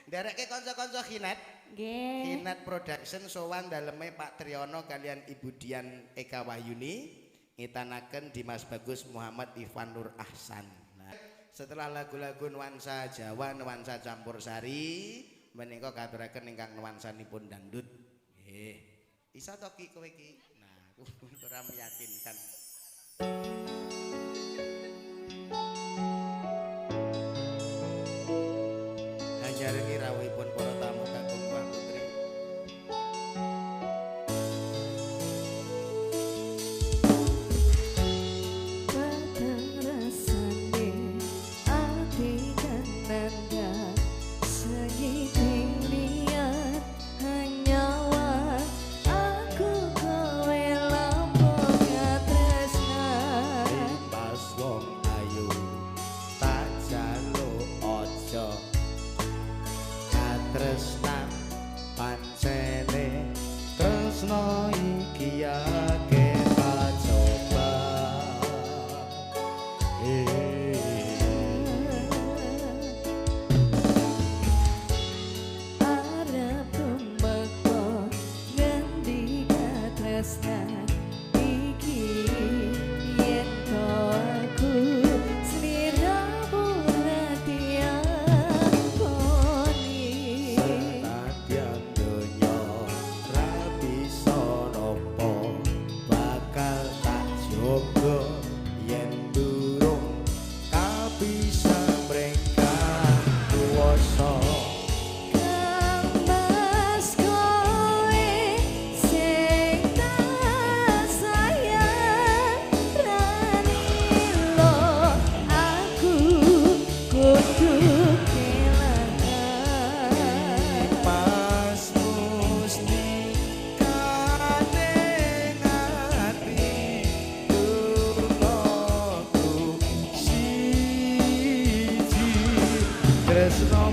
Nderekke kanca-kanca Khinet. Nggih. Khinet Production sowan daleme Pak Triyono kalian Ibu Dian Eka Wahyuni ngitanaken Dimas Bagus Muhammad Ivan Nur Ahsan. Nah, setelah lagu-lagu nuansa Jawa, nuansa campursari, menika katuraken ingkang nuansanipun dangdut. Nggih. Isa to Ki kowe iki? Nah, ora meyakinkan. Njarengi rawuhipun para tamu kagem Mbah Putri. Padang rasane ati kananda segiting liat hanyawa aku kowe lampung tresna Pas wong ayu tak jaluk aja tresna pancene tresna iki ake coba arep tumeka ngendi tresna iki yen to aku sliramu Senadyan donya ra bisa napa bakal tak jaga yen durung kabisa mrengkah kuwasa Mas kowe sing tak sayang ranilo aku kudu kelangan Pas musti kadeng ati durnaku siji tresno